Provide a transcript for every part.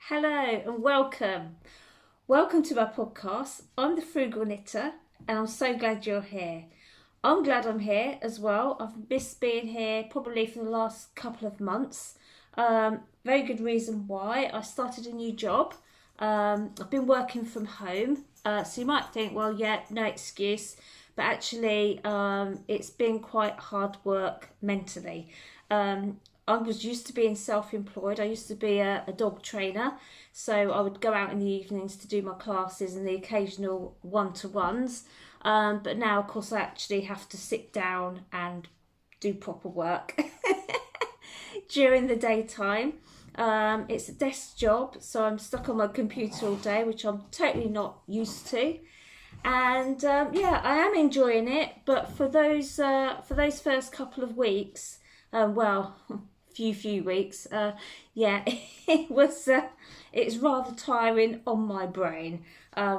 Hello and welcome. Welcome to my podcast. I'm the Frugal Knitter and I'm so glad you're here. I'm glad I'm here as well. I've missed being here probably for the last couple of months. Very good reason why. I started a new job. I've been working from home. So you might think, well, yeah, no excuse. But actually, it's been quite hard work mentally. I was used to being self-employed. I used to be a dog trainer, so I would go out in the evenings to do my classes and the occasional one-to-ones. But now, of course, I actually have to sit down and do proper work during the daytime. It's a desk job, so I'm stuck on my computer all day, which I'm totally not used to. And yeah, I am enjoying it. But for those first couple of weeks, well. few weeks, yeah, it's rather tiring on my brain,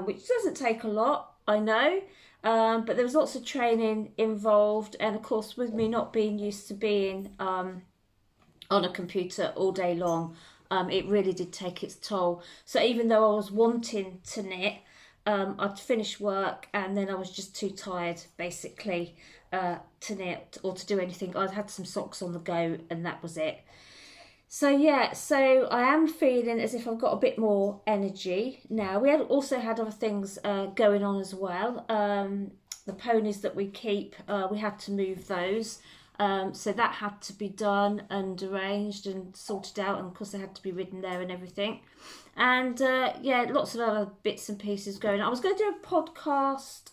which doesn't take a lot, I know, but there was lots of training involved, and of course with me not being used to being on a computer all day long, it really did take its toll. So even though I was wanting to knit, I'd finish work and then I was just too tired basically to knit or to do anything. I'd had some socks on the go and that was it. So yeah, so I am feeling as if I've got a bit more energy now. We also had other things going on as well. The ponies that we keep, we had to move those. So that had to be done and arranged and sorted out, and of course they had to be ridden there and everything. And yeah, lots of other bits and pieces going on. I was going to do a podcast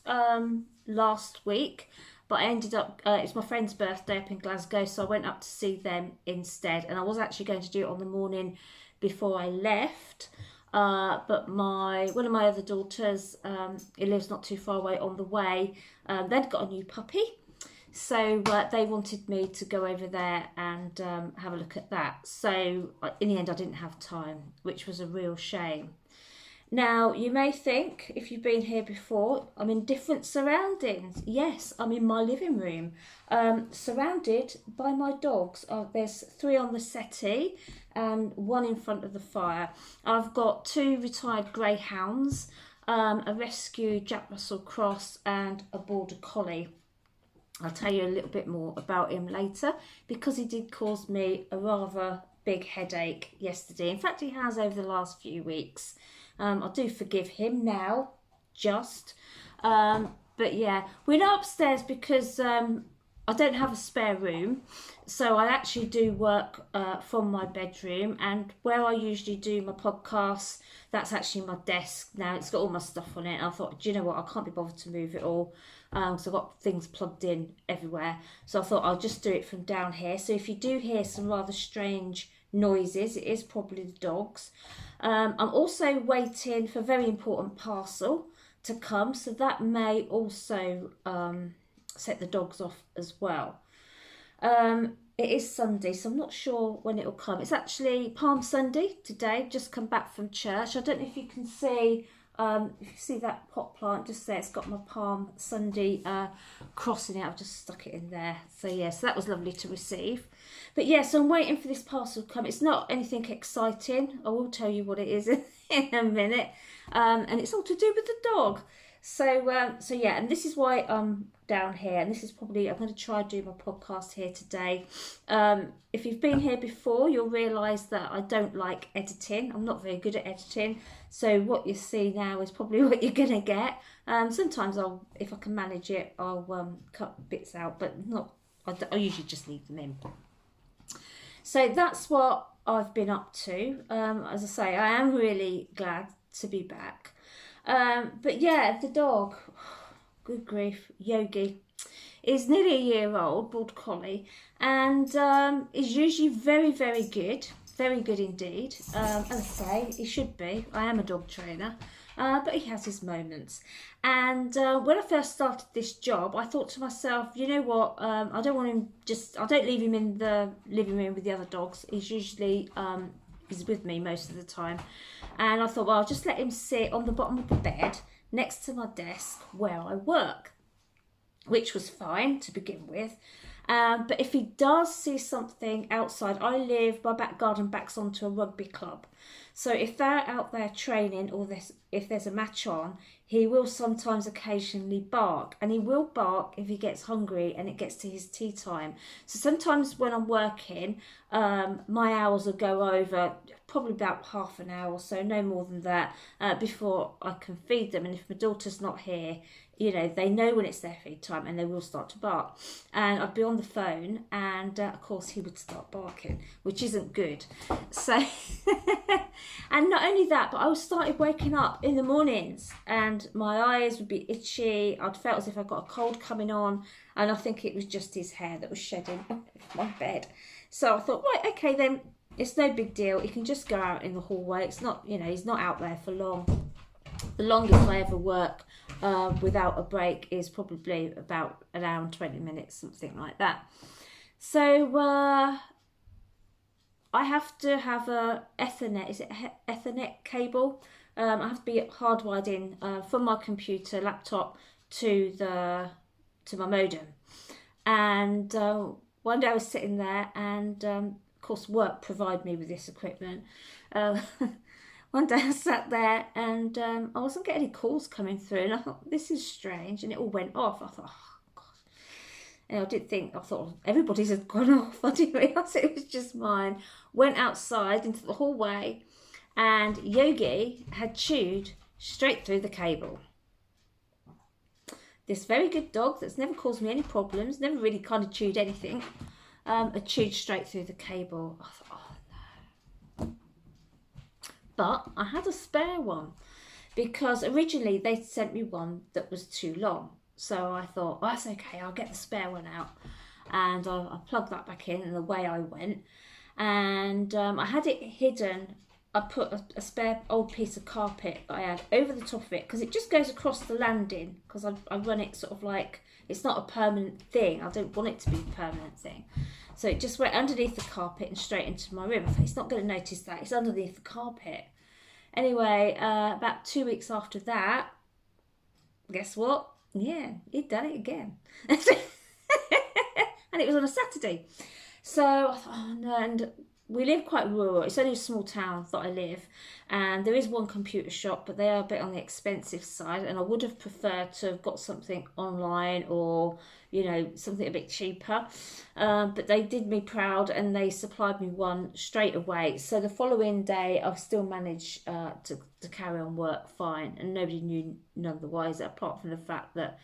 last week, but I ended up, it's my friend's birthday up in Glasgow, so I went up to see them instead. And I was actually going to do it on the morning before I left, but one of my other daughters, it lives not too far away, on the way, they'd got a new puppy. So they wanted me to go over there and have a look at that. So in the end, I didn't have time, which was a real shame. Now, you may think, if you've been here before, I'm in different surroundings. Yes, I'm in my living room, surrounded by my dogs. There's 3 on the settee and 1 in front of the fire. I've got 2 retired greyhounds, a rescue Jack Russell Cross and a border collie. I'll tell you a little bit more about him later because he did cause me a rather big headache yesterday. In fact, he has over the last few weeks. I do forgive him now, just. But yeah, we're not upstairs because I don't have a spare room. So I actually do work from my bedroom, and where I usually do my podcasts, that's actually my desk now. It's got all my stuff on it. And I thought, do you know what? I can't be bothered to move it all. So I've got things plugged in everywhere. So I thought I'll just do it from down here. So if you do hear some rather strange noises, it is probably the dogs. I'm also waiting for a very important parcel to come. So that may also set the dogs off as well. It is Sunday, so I'm not sure when it will come. It's actually Palm Sunday today, just come back from church. I don't know if you can see, if you see that pot plant just there, it's got my Palm Sunday cross in it. I've just stuck it in there. So yeah, so that was lovely to receive. But yeah, so I'm waiting for this parcel to come. It's not anything exciting. I will tell you what it is in a minute. And it's all to do with the dog. So yeah, and this is why I'm down here, and this is probably, I'm going to try and do my podcast here today. If you've been here before, you'll realise that I don't like editing. I'm not very good at editing, so what you see now is probably what you're going to get. Sometimes if I can manage it, I'll cut bits out, but not. I usually just leave them in. So that's what I've been up to. As I say, I am really glad to be back. But yeah, the dog, good grief, Yogi, is nearly a year old, border collie, and is usually very, very good indeed. As I say, he should be. I am a dog trainer, but he has his moments. And when I first started this job, I thought to myself, you know what, I don't want him I don't leave him in the living room with the other dogs. He's usually he's with me most of the time. And I thought, well, I'll just let him sit on the bottom of the bed next to my desk where I work, which was fine to begin with. But if he does see something outside, my back garden backs onto a rugby club. So if they're out there training, or if there's a match on, he will sometimes occasionally bark. And he will bark if he gets hungry and it gets to his tea time. So sometimes when I'm working, my hours will go over probably about half an hour or so, no more than that, before I can feed them. And if my daughter's not here, you know, they know when it's their feed time and they will start to bark. And I'd be on the phone and of course he would start barking, which isn't good. So, and not only that, but I started waking up in the mornings and my eyes would be itchy. I'd felt as if I got a cold coming on, and I think it was just his hair that was shedding off my bed. So I thought, right, okay then, it's no big deal. He can just go out in the hallway. It's not, you know, he's not out there for long. The longest I ever work without a break is probably about an hour and 20 minutes, something like that. So I have to have a Ethernet, is it Ethernet cable? I have to be hardwired in from my computer, laptop to my modem. And one day I was sitting there and of course work provide me with this equipment. One day I sat there and I wasn't getting any calls coming through, and I thought, this is strange, and it all went off. I thought, oh God. And I thought everybody's had gone off. I didn't realise it was just mine. Went outside into the hallway and Yogi had chewed straight through the cable. This very good dog that's never caused me any problems, never really kind of chewed anything, had chewed straight through the cable. I thought, oh no. But I had a spare one because originally they sent me one that was too long. So I thought, well, that's okay, I'll get the spare one out. And I plugged that back in and away I went. And I had it hidden. I put a spare old piece of carpet that I had over the top of it because it just goes across the landing, because I run it sort of like, it's not a permanent thing. I don't want it to be a permanent thing. So it just went underneath the carpet and straight into my room. I thought, it's not going to notice that. It's underneath the carpet. Anyway, about 2 weeks after that, guess what? Yeah, he'd done it again. And it was on a Saturday. So I thought, oh no, and we live quite rural. It's only a small town that I live, and there is one computer shop, but they are a bit on the expensive side, and I would have preferred to have got something online or, you know, something a bit cheaper. But they did me proud and they supplied me one straight away. So the following day, I've still managed to carry on work fine, and nobody knew none the wiser, apart from the fact that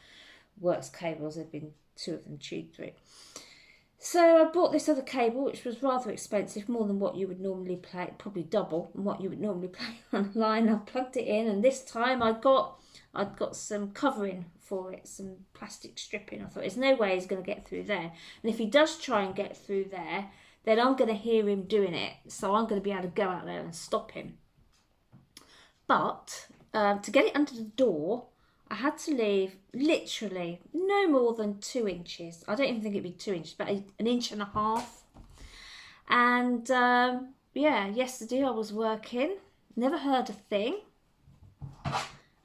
works cables had been, 2 of them chewed through. So I bought this other cable, which was rather expensive, more than what you would normally play, probably double than what you would normally play online. I plugged it in, and this time I'd got some covering for it, some plastic stripping. I thought, there's no way he's going to get through there. And if he does try and get through there, then I'm going to hear him doing it. So I'm going to be able to go out there and stop him. But to get it under the door, I had to leave literally no more than 2 inches. I don't even think it'd be 2 inches, but 1.5 inches. And yeah, yesterday I was working, never heard a thing,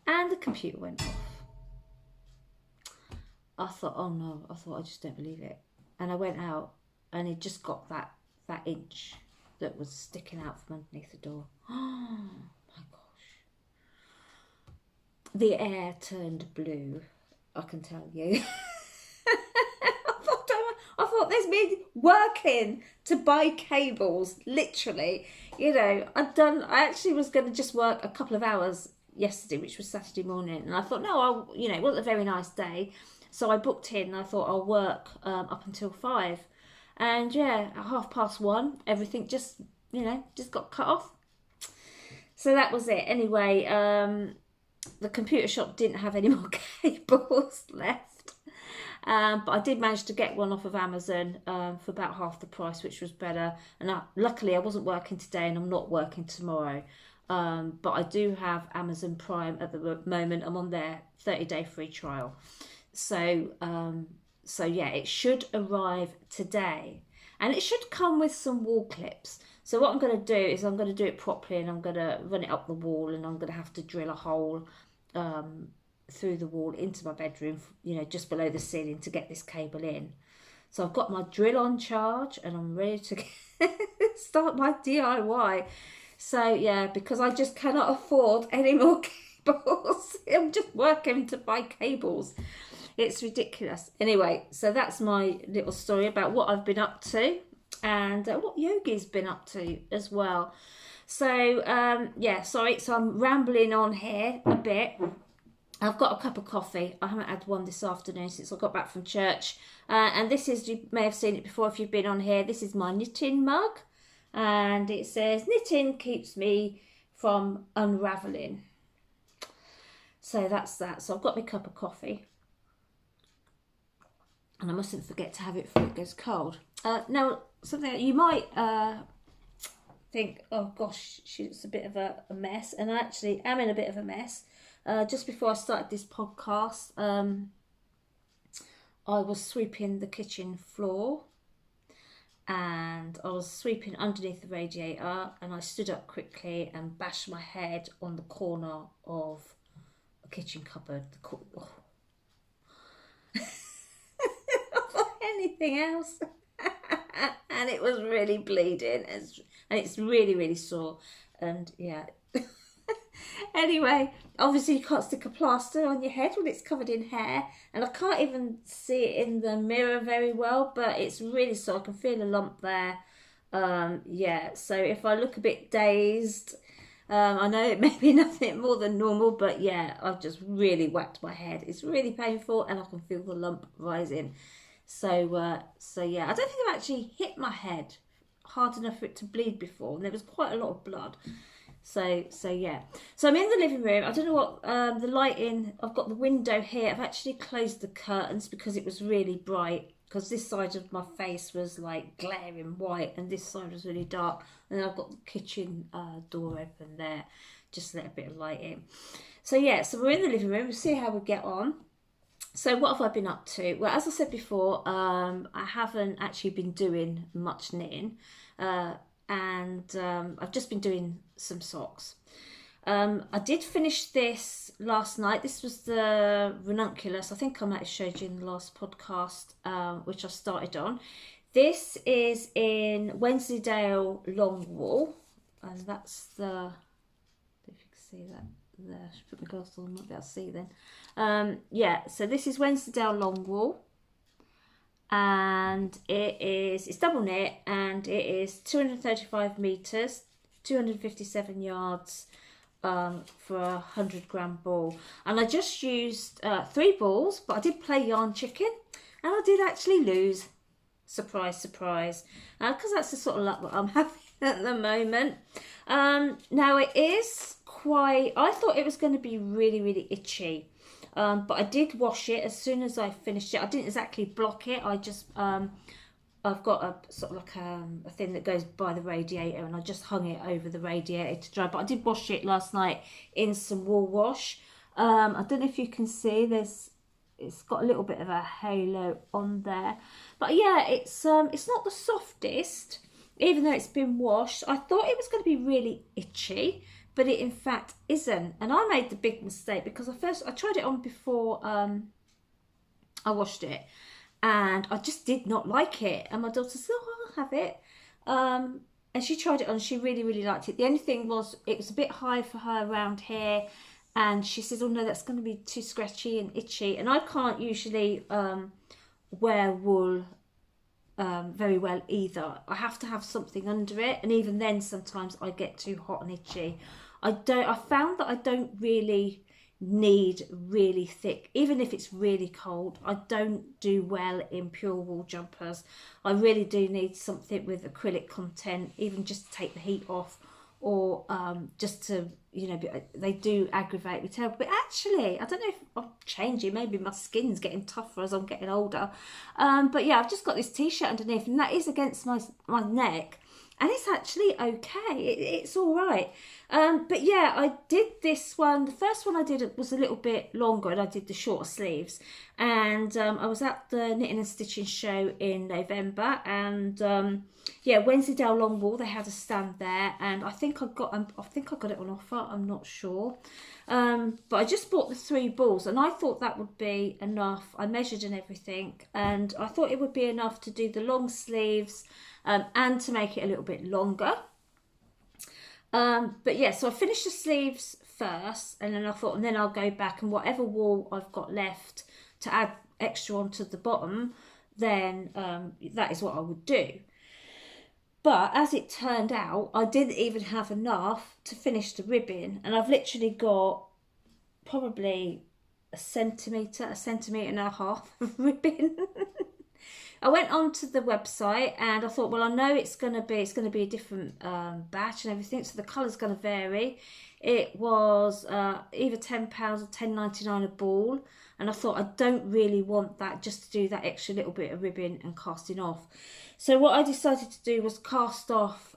and the computer went off. I thought, oh no, I just don't believe it. And I went out and it just got that inch that was sticking out from underneath the door. Oh my gosh. The air turned blue, I can tell you. I thought there's me working to buy cables, literally. You know, I actually was going to just work a couple of hours yesterday, which was Saturday morning. And I thought, no, it wasn't a very nice day. So I booked in and I thought I'll work up until 5. And yeah, at 1:30, everything just got cut off. So that was it. Anyway, the computer shop didn't have any more cables left. But I did manage to get one off of Amazon for about half the price, which was better. And luckily I wasn't working today and I'm not working tomorrow. But I do have Amazon Prime at the moment. I'm on their 30-day free trial. So yeah, it should arrive today. And it should come with some wall clips. So what I'm going to do is I'm going to do it properly, and I'm going to run it up the wall, and I'm going to have to drill a hole through the wall into my bedroom, just below the ceiling, to get this cable in. So I've got my drill on charge and I'm ready to start my DIY. So yeah, because I just cannot afford any more cables. I'm just working to buy cables. It's ridiculous. Anyway, so that's my little story about what I've been up to and what Yogi's been up to as well. So yeah, sorry, so I'm rambling on here a bit. I've got a cup of coffee. I haven't had one this afternoon since I got back from church. And this is, you may have seen it before if you've been on here, this is my knitting mug. And it says, knitting keeps me from unravelling. So that's that. So I've got my cup of coffee. And I mustn't forget to have it before it goes cold. Now, something you might think, oh gosh, it's a bit of a mess. And I actually am in a bit of a mess. Just before I started this podcast, I was sweeping the kitchen floor and I was sweeping underneath the radiator, and I stood up quickly and bashed my head on the corner of a kitchen cupboard. Anything else. And it was really bleeding, and it's really, really sore. And yeah. Anyway, obviously you can't stick a plaster on your head when it's covered in hair, and I can't even see it in the mirror very well, but it's really sore. I can feel a lump there. Yeah, so if I look a bit dazed, I know it may be nothing more than normal, but yeah, I've just really whacked my head. It's really painful, and I can feel the lump rising. So yeah, I don't think I've actually hit my head hard enough for it to bleed before, and there was quite a lot of blood. So yeah. So I'm in the living room. I don't know what the lighting. I've got the window here. I've actually closed the curtains because it was really bright. Because this side of my face was like glaring white, and this side was really dark. And then I've got the kitchen door open there, just to let a bit of light in. So yeah. So we're in the living room. We'll see how we get on. So what have I been up to? Well, as I said before, I haven't actually been doing much knitting. And I've just been doing some socks. I did finish this last night. This was the Rununculus. I think I might have showed you in the last podcast, which I started on. This is in Wensleydale long wool, and that's the, if you can see that there, I should put my glasses on, I might be able to see then. Yeah, so this is Wensleydale long wool. And it's double knit, and it is 235 meters, 257 yards for a 100-gram ball. And I just used 3 balls, but I did play yarn chicken, and I did actually lose. Surprise, surprise. Because that's the sort of luck that I'm having at the moment. Now it is quite, I thought it was going to be really, really itchy. But I did wash it as soon as I finished it. I didn't exactly block it. I just, I've got a sort of like a thing that goes by the radiator, and I just hung it over the radiator to dry. But I did wash it last night in some wool wash. I don't know if you can see, it's got a little bit of a halo on there. But yeah, it's not the softest, even though it's been washed. I thought it was going to be really itchy, but it in fact isn't. And I made the big mistake because I tried it on before I washed it, and I just did not like it. And my daughter said, oh, I'll have it. And she tried it on, she really, really liked it. The only thing was it was a bit high for her around here, and she says, oh no, that's going to be too scratchy and itchy. And I can't usually wear wool very well either. I have to have something under it, and even then sometimes I get too hot and itchy. I found that I don't really need really thick, even if it's really cold. I don't do well in pure wool jumpers. I really do need something with acrylic content, even just to take the heat off, or just to, you know, they do aggravate me terrible. But actually, I don't know if I'm changing, maybe my skin's getting tougher as I'm getting older. But yeah, I've just got this t-shirt underneath, and that is against my neck, and it's actually okay. It's all right. But yeah, I did this one. The first one I did was a little bit longer, and I did the shorter sleeves. And I was at the Knitting and Stitching show in November, and yeah, Wensleydale Long Wall, they had a stand there, and I think I got it on offer. I'm not sure, but I just bought the 3 balls, and I thought that would be enough. I measured and everything, and I thought it would be enough to do the long sleeves and to make it a little bit longer. But yeah, so I finished the sleeves first, and then I thought, and then I'll go back, and whatever wool I've got left to add extra onto the bottom, then that is what I would do. But as it turned out, I didn't even have enough to finish the ribbon, and I've literally got probably a centimetre and a half of ribbon. I went onto the website and I thought, well, I know it's going to be a different batch and everything, so the colour's going to vary. It was either £10 or £10.99 a ball, and I thought I don't really want that, just to do that extra little bit of ribbon and casting off. So what I decided to do was cast off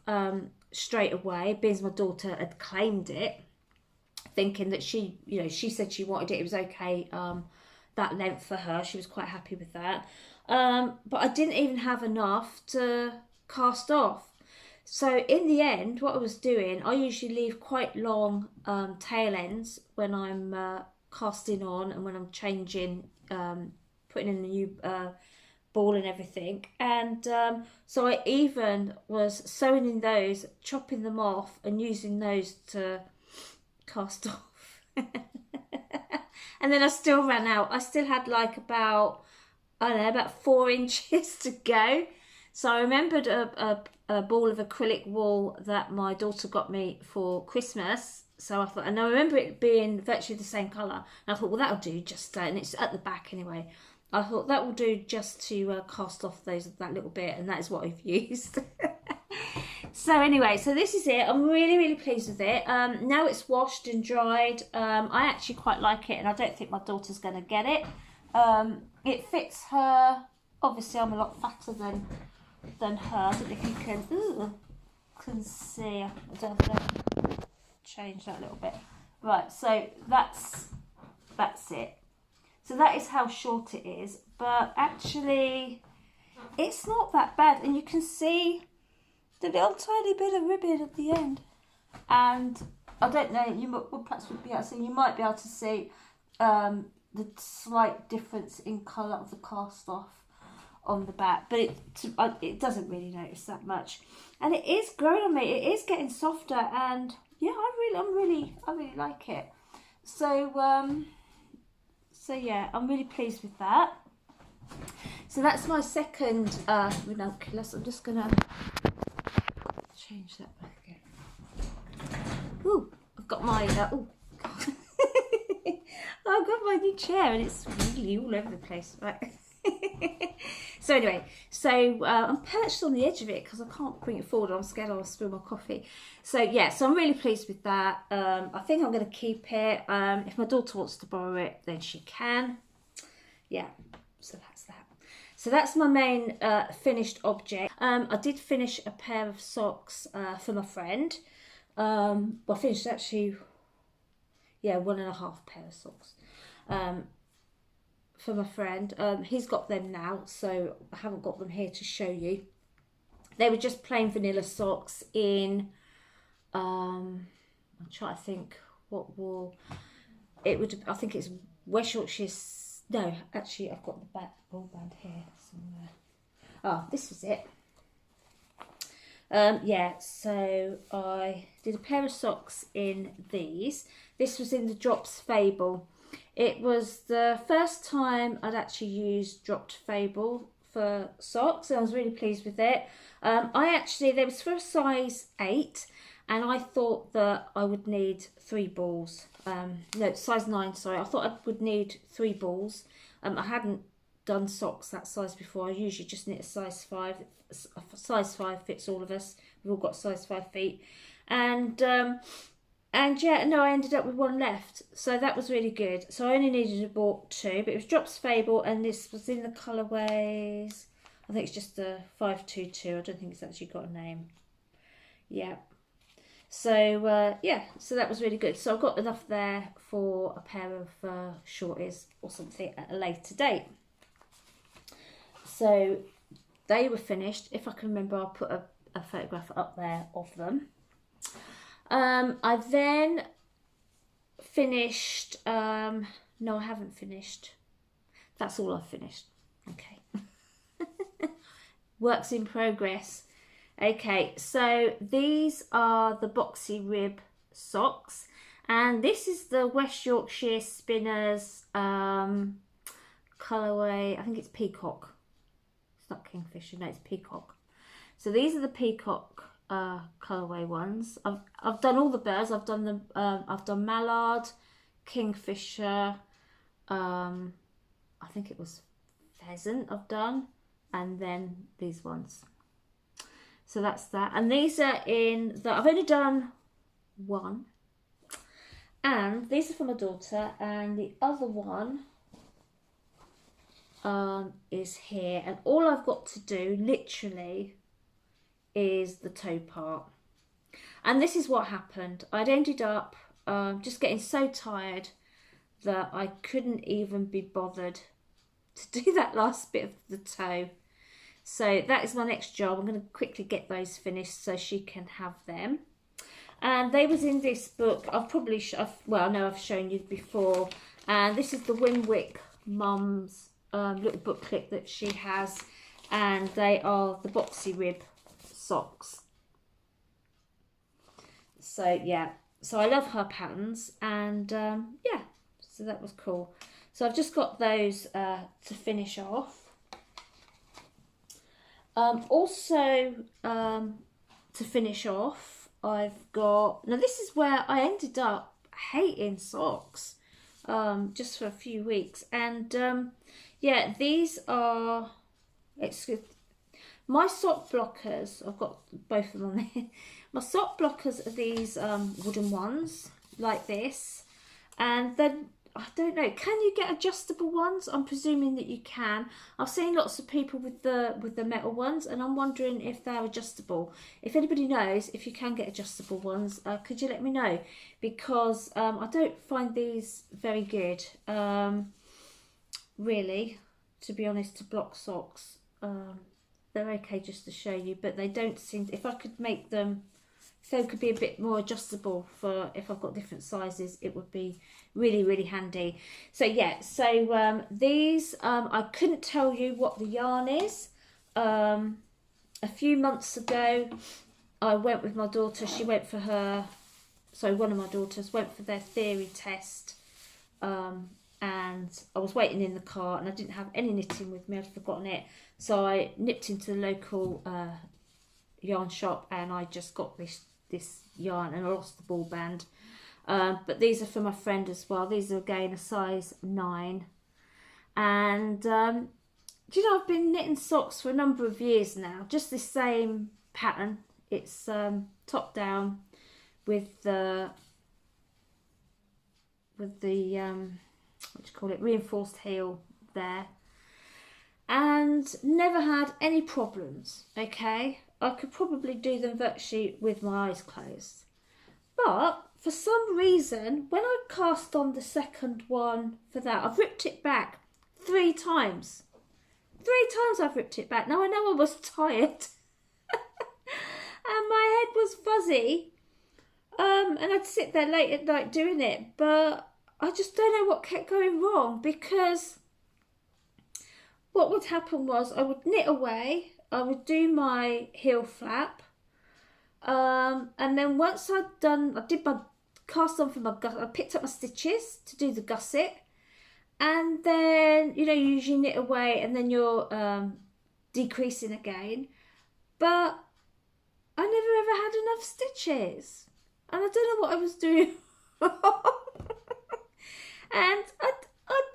straight away, because my daughter had claimed it, thinking that she said she wanted it. It was okay, that length for her. She was quite happy with that. But I didn't even have enough to cast off. So in the end, what I was doing, I usually leave quite long tail ends when I'm casting on and when I'm changing, putting in the new ball and everything. And so I even was sewing in those, chopping them off and using those to cast off. And then I still ran out. I still had like about 4 inches to go. So I remembered a ball of acrylic wool that my daughter got me for Christmas. So I thought, and I remember it being virtually the same colour. And I thought, well, that'll do just, and it's at the back anyway. I thought that will do just to cast off that little bit, and that is what I've used. So anyway, so this is it. I'm really, really pleased with it. Now it's washed and dried. I actually quite like it, and I don't think my daughter's going to get it. It fits her. Obviously, I'm a lot fatter than her. I don't know if you can see. I don't know. Change that a little bit. Right, so that's it. So that is how short it is, but actually it's not that bad, and you can see the little tiny bit of ribbon at the end. And I don't know, you perhaps would be able to see, you might be able to see the slight difference in colour of the cast off on the back, but it doesn't really notice that much, and it is growing on me. It is getting softer, and yeah, I really like it. So yeah, I'm really pleased with that. So that's my second Rununculus. I'm just gonna change that back again. Ooh, I've got my oh God. I've got my new chair and it's really all over the place, right? So anyway, I'm perched on the edge of it because I can't bring it forward. I'm scared I'll spill my coffee. So yeah, so I'm really pleased with that. I think I'm going to keep it. If my daughter wants to borrow it, then she can. Yeah, so that's that. So that's my main finished object. I did finish a pair of socks for my friend. Well, I finished actually, yeah, 1.5 pair of socks. For my friend. He's got them now, so I haven't got them here to show you. They were just plain vanilla socks in I'm trying to think what wool it would. I think it's West Yorkshire. No, actually I've got the back ball band here somewhere. Oh, this was it. Yeah, so I did a pair of socks in these. This was in the Drops Fable. It was the first time I'd actually used Dropped Fable for socks, and I was really pleased with it. They was for a size 8, and I thought that I would need 3 balls. No, size 9, sorry. I thought I would need 3 balls. I hadn't done socks that size before. I usually just knit a size 5. A size 5 fits all of us. We've all got size 5 feet. And yeah, no, I ended up with 1 left. So that was really good. So I only needed to bought 2, but it was Drops Fable, and this was in the colourways. I think it's just the 522. I don't think it's actually got a name. Yeah. So yeah, so that was really good. So I've got enough there for a pair of shorties or something at a later date. So they were finished. If I can remember, I'll put a photograph up there of them. I then finished, no, I haven't finished. That's all I've finished. Okay. Works in progress. Okay, so these are the boxy rib socks, and this is the West Yorkshire Spinners colourway. I think it's peacock. It's not kingfisher, no, it's peacock. So these are the peacock colourway ones. I've done all the birds. I've done mallard, kingfisher. I think it was pheasant I've done, and then these ones. So that's that. And these are I've only done one, and these are for my daughter, and the other one is here, and all I've got to do literally is the toe part. And this is what happened. I'd ended up just getting so tired that I couldn't even be bothered to do that last bit of the toe. So that is my next job. I'm going to quickly get those finished so she can have them. And they was in this book. I've shown you before. And this is the Winwick Mum's little booklet that she has. And they are the boxy rib socks. So yeah, so I love her patterns, and yeah, so that was cool. So I've just got those to finish off. Also, to finish off, I've got, now this is where I ended up hating socks just for a few weeks, and yeah, these are, my sock blockers. I've got both of them on there. My sock blockers are these wooden ones like this, and then I don't know, can you get adjustable ones? I'm presuming that you can. I've seen lots of people with the metal ones, and I'm wondering if they're adjustable. If anybody knows if you can get adjustable ones, could you let me know? Because I don't find these very good, really, to be honest, to block socks. They're okay just to show you, but they don't seem, if I could make them, if they could be a bit more adjustable for if I've got different sizes, it would be really, really handy. So yeah, so these, I couldn't tell you what the yarn is. A few months ago, I went with my daughter, she went for her, so one of my daughters went for their theory test, and I was waiting in the car and I didn't have any knitting with me, I'd forgotten it. So I nipped into the local yarn shop and I just got this yarn, and I lost the ball band. But these are for my friend as well. These are again a size 9. And do you know, I've been knitting socks for a number of years now, just the same pattern. It's top down with the what do you call it, reinforced heel there, and never had any problems. Okay, I could probably do them virtually with my eyes closed, but for some reason when I cast on the second one for that, I've ripped it back 3 times. 3 times I've ripped it back. Now I know I was tired and my head was fuzzy, and I'd sit there late at night doing it, but I just don't know what kept going wrong, because what would happen was I would knit away, I would do my heel flap, and then once I did my cast on for my gusset, I picked up my stitches to do the gusset, and then, you know, you usually knit away and then you're decreasing again, but I never ever had enough stitches, and I don't know what I was doing wrong. And I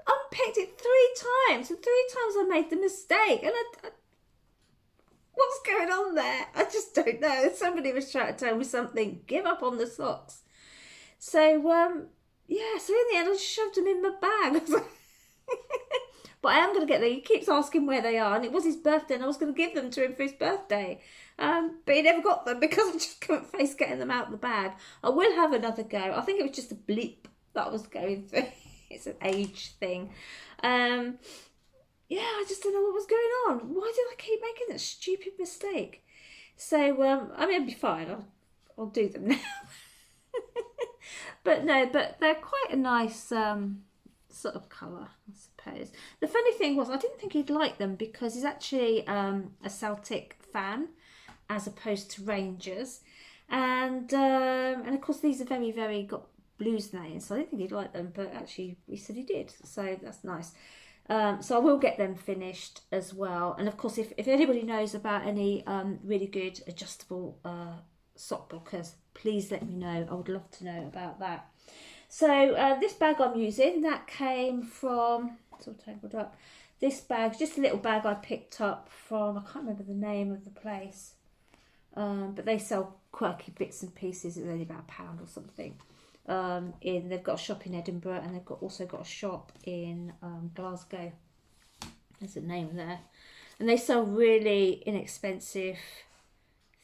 unpicked it 3 times, and 3 times I made the mistake, and what's going on there? I just don't know. Somebody was trying to tell me something. Give up on the socks. So yeah, so in the end I just shoved them in my bag. But I am going to get them. He keeps asking where they are, and it was his birthday, and I was going to give them to him for his birthday. But he never got them because I just couldn't face getting them out of the bag. I will have another go. I think it was just a blip that I was going through. It's an age thing. Yeah, I just don't know what was going on. Why did I keep making that stupid mistake? So, I mean, it'll be fine. I'll do them now. But no, but they're quite a nice sort of colour, I suppose. The funny thing was, I didn't think he'd like them because he's actually a Celtic fan as opposed to Rangers. And of course, these are very, very got blues names, so I didn't think he'd like them, but actually he said he did, so that's nice. So I will get them finished as well. And of course, if anybody knows about any really good adjustable sock blockers, please let me know. I would love to know about that. So this bag I'm using, that came from, it's all tangled up, this bag, just a little bag I picked up from, I can't remember the name of the place, but they sell quirky bits and pieces. It was only about £1 or something. They've got a shop in Edinburgh, and they've also got a shop in Glasgow. There's a name there, and they sell really inexpensive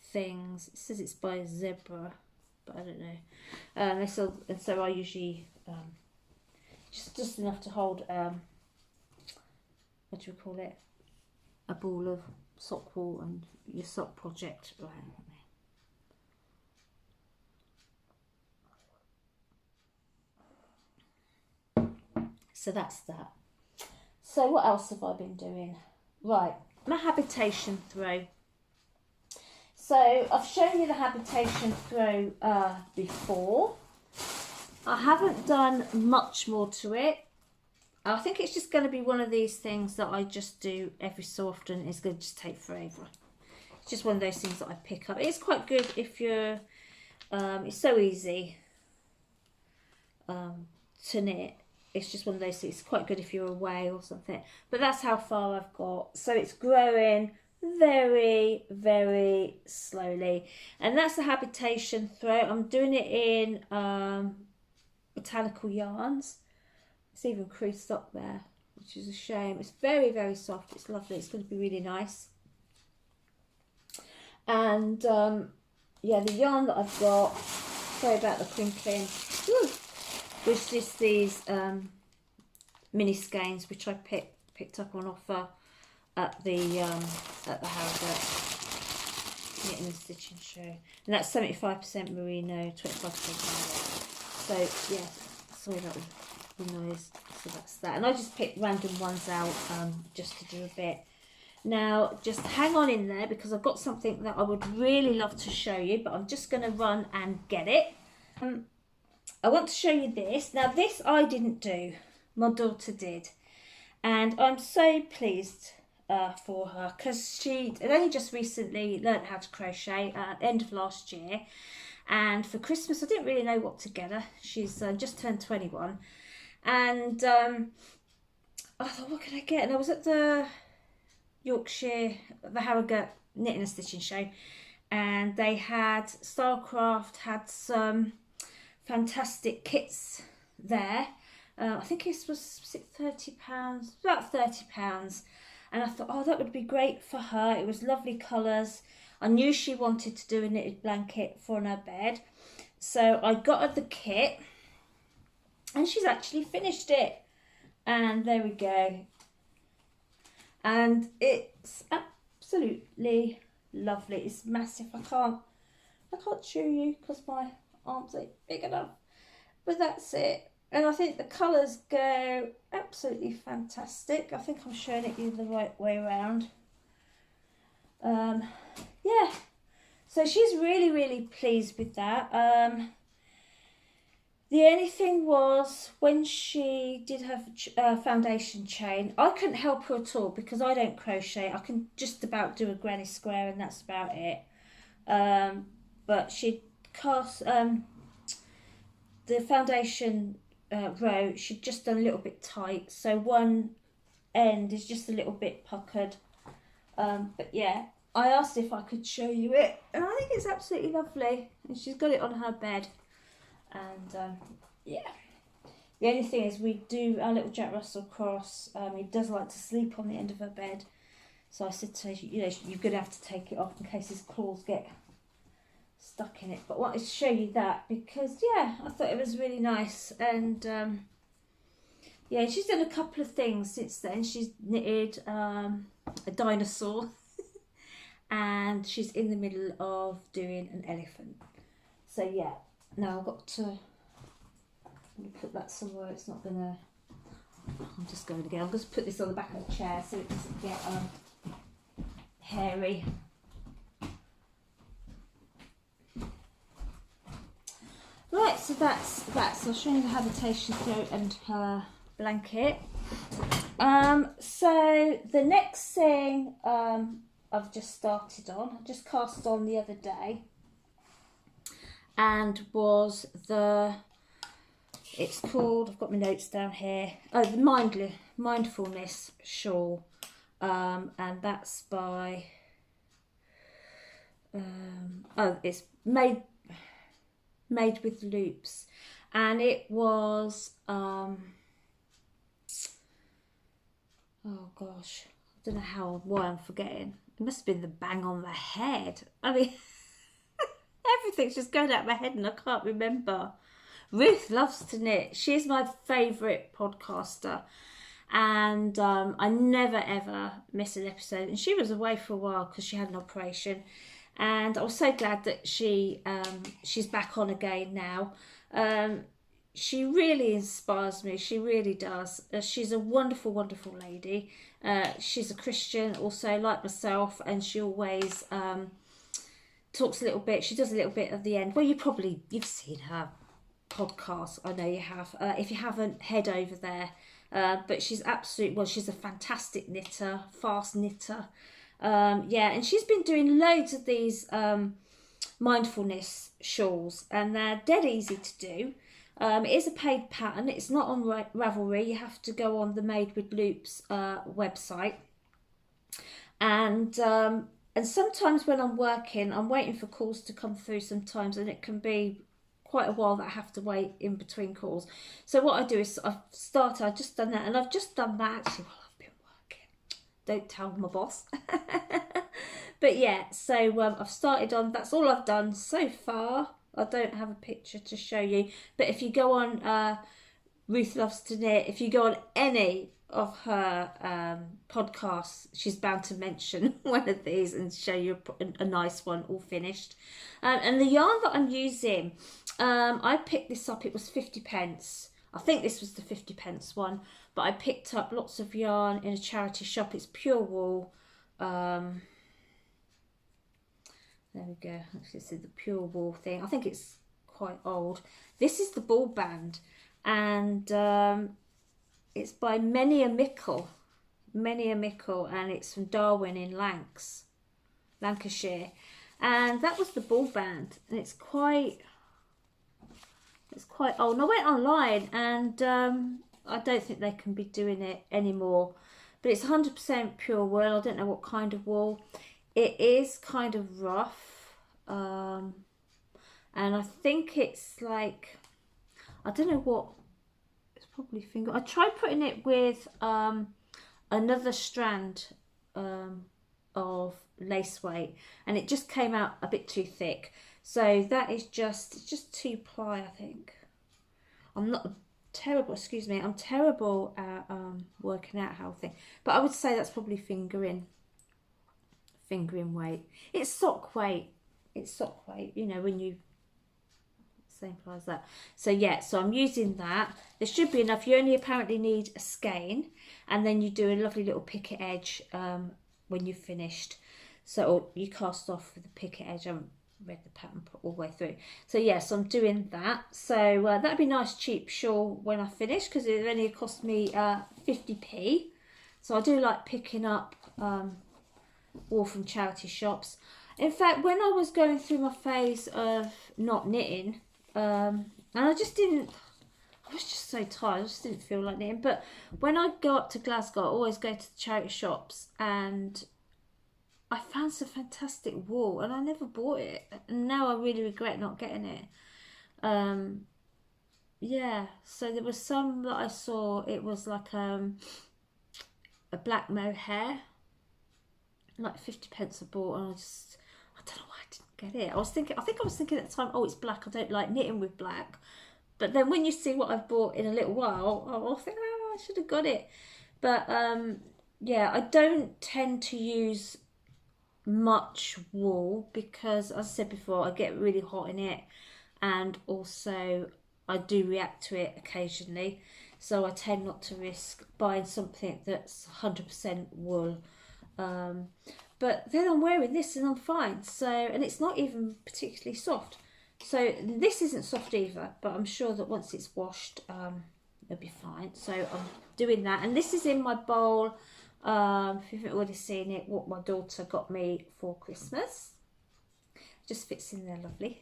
things. It says it's by Zebra, but I don't know. They sell, and so I usually just enough to hold what do you call it? A ball of sock wool and your sock project. Right. So that's that. So what else have I been doing? Right, my habitation throw. So I've shown you the habitation throw before. I haven't done much more to it. I think it's just going to be one of these things that I just do every so often. It's going to just take forever. It's just one of those things that I pick up. It's quite good if you're, it's so easy to knit. It's just one of those things. It's quite good if you're away or something. But that's how far I've got. So it's growing very, very slowly. And that's the habitation throw. I'm doing it in botanical yarns. It's even creased up there, which is a shame. It's very, very soft. It's lovely. It's going to be really nice. And yeah, the yarn that I've got, sorry about the crinkling. Woo! Was just these mini skeins, which I picked up on offer at the Harrogate Knitting and Stitching Show, and that's 75% merino, 25% merino. So yeah, sorry about the noise. So that's that, and I just picked random ones out just to do a bit. Now just hang on in there because I've got something that I would really love to show you, but I'm just going to run and get it. I want to show you this. Now this I didn't do, my daughter did, and I'm so pleased for her because she had only just recently learned how to crochet at the end of last year, and for Christmas I didn't really know what to get her. She's just turned 21, and I thought, what can I get? And I was at the Harrogate Knitting and Stitching Show, and they had Starcraft had some fantastic kits there. I think it was £30, about £30, and I thought, oh, that would be great for her. It was lovely colours. I knew she wanted to do a knitted blanket for her bed, so I got her the kit, and she's actually finished it, and there we go. And it's absolutely lovely. It's massive. I can't show you because my arms ain't big enough, but that's it. And I think the colours go absolutely fantastic. I think I'm showing it you the right way around. Yeah, so she's really, really pleased with that. The only thing was when she did her foundation chain, I couldn't help her at all because I don't crochet. I can just about do a granny square and that's about it. But she cast the foundation row, she'd just done a little bit tight, so one end is just a little bit puckered. But yeah, I asked if I could show you it, and I think it's absolutely lovely. And she's got it on her bed, and yeah, The only thing is we do our little Jack Russell cross. He does like to sleep on the end of her bed. So I said to her, you know, you're going to have to take it off in case his claws get stuck in it. But I wanted to show you that because, yeah, I thought it was really nice. And, yeah, she's done a couple of things since then. She's knitted a dinosaur. And she's in the middle of doing an elephant. So, yeah, now I've got to put that somewhere. It's not going to... I'm just going again. I'm going to put this on the back of the chair so it doesn't get hairy. Right, so that's that. So I'll show you the habitation throat and her blanket. So the next thing I've just started on, I just cast on the other day, and was it's called, I've got my notes down here, the Mindfulness shawl, and that's by, it's made with loops, and it was, oh gosh, I don't know why I'm forgetting. It must have been the bang on the head. I mean, everything's just going out of my head and I can't remember. Ruth loves to knit. She's my favourite podcaster, and I never ever miss an episode. And she was away for a while because she had an operation, and I was so glad that she's back on again now. She really inspires me. She really does. She's a wonderful, wonderful lady. She's a Christian, also like myself, and she always talks a little bit. She does a little bit of the end. Well, you've seen her podcast. I know you have. If you haven't, head over there. But she's she's a fantastic knitter, fast knitter. Yeah, and she's been doing loads of these mindfulness shawls, and they're dead easy to do. It is a paid pattern. It's not on Ravelry. You have to go on the Made with Loops website. And sometimes when I'm working, I'm waiting for calls to come through sometimes, and it can be quite a while that I have to wait in between calls. So what I do is I've just done that, and I've just done that actually while I've been working. Don't tell my boss. But yeah, so I've started on, that's all I've done so far. I don't have a picture to show you, but if you go on Ruth Loves to Knit, if you go on any of her podcasts, she's bound to mention one of these and show you a nice one all finished. And the yarn that I'm using, I picked this up, it was 50p. I think this was the 50p one, but I picked up lots of yarn in a charity shop. It's pure wool. There we go. This is the pure wool thing. I think it's quite old. This is the ball band, and it's by Many a Mickle, and it's from Darwin in Lancashire. And that was the ball band, and it's quite old. And I went online, and I don't think they can be doing it anymore. But it's 100% pure wool. I don't know what kind of wool. It is kind of rough, and I think it's like, I don't know what, it's probably finger. I tried putting it with another strand of lace weight, and it just came out a bit too thick. So that is it's just 2-ply, I think. I'm terrible at working out how thin, but I would say that's probably fingering weight. It's sock weight, you know, when you same as that. So yeah, so I'm using that. There should be enough. You only apparently need a skein, and then you do a lovely little picket edge when you've finished. So you cast off with the picket edge. I haven't read the pattern all the way through. So yeah, so I'm doing that. So that'd be a nice cheap shawl when I finish, because it only cost me 50p. So I do like picking up wool from charity shops. In fact, when I was going through my phase of not knitting, and I was just so tired, I just didn't feel like knitting. But when I go up to Glasgow, I always go to the charity shops, and I found some fantastic wool, and I never bought it. And now I really regret not getting it. yeah, so there was some that I saw, it was like a black mohair, like 50p a ball, and I don't know why I didn't get it. I think I was thinking at the time, oh, it's black, I don't like knitting with black. But then when you see what I've bought in a little while, I'll think, oh, I should have got it. But yeah, I don't tend to use much wool because, as I said before, I get really hot in it, and also I do react to it occasionally. So I tend not to risk buying something that's 100% wool. But then I'm wearing this and I'm fine. So, and it's not even particularly soft. So this isn't soft either, but I'm sure that once it's washed, it'll be fine. So I'm doing that, and this is in my bowl. If you've already seen it, what my daughter got me for Christmas. Just fits in there lovely.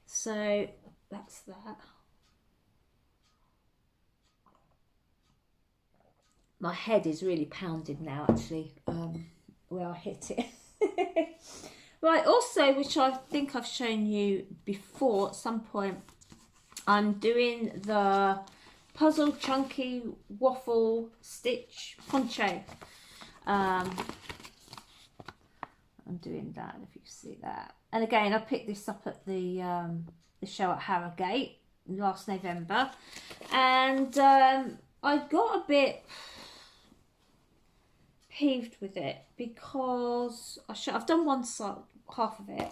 So that's that. My head is really pounding now, actually, where I hit it. Right, also, which I think I've shown you before at some point, I'm doing the Puzzle Chunky Waffle Stitch Poncho. I'm doing that, if you can see that. And again, I picked this up at the show at Harrogate last November. And I got a bit peeved with it because I've done one side, half of it.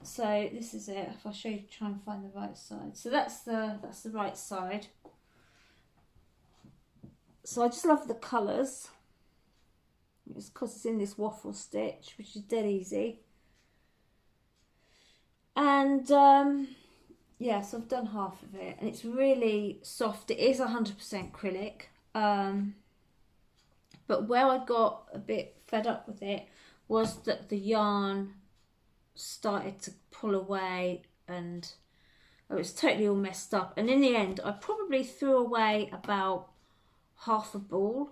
So this is it. If I show you, try and find the right side. So that's the right side. So I just love the colours. It's because it's in this waffle stitch, which is dead easy. And yeah, so I've done half of it, and it's really soft. It is 100% acrylic. But where I got a bit fed up with it was that the yarn started to pull away, and it was totally all messed up. And in the end, I probably threw away about half a ball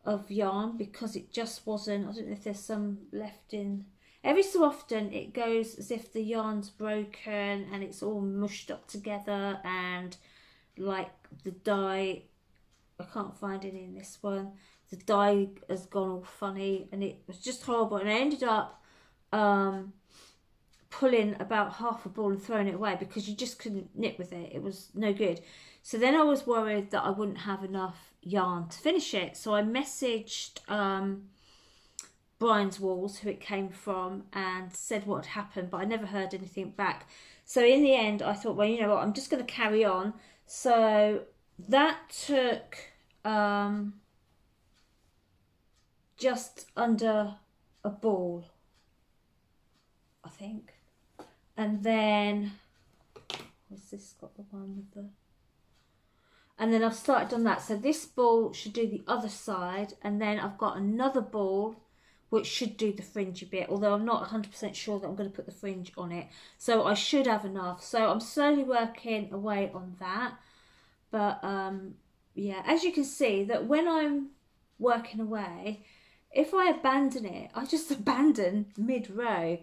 of yarn because it just wasn't, I don't know if there's some left in. Every so often it goes as if the yarn's broken and it's all mushed up together, and like the dye, I can't find any in this one. The dye has gone all funny, and it was just horrible. And I ended up pulling about half a ball and throwing it away because you just couldn't knit with it. It was no good. So then I was worried that I wouldn't have enough yarn to finish it. So I messaged Brian's Walls, who it came from, and said what had happened, but I never heard anything back. So in the end, I thought, well, you know what, I'm just going to carry on. So that took just under a ball, I think. And then, what's this got the one with the... And then I've started on that. So this ball should do the other side. And then I've got another ball which should do the fringy bit. Although I'm not 100% sure that I'm going to put the fringe on it. So I should have enough. So I'm slowly working away on that. But yeah, as you can see, that when I'm working away, if I abandon it, I just abandon mid-row.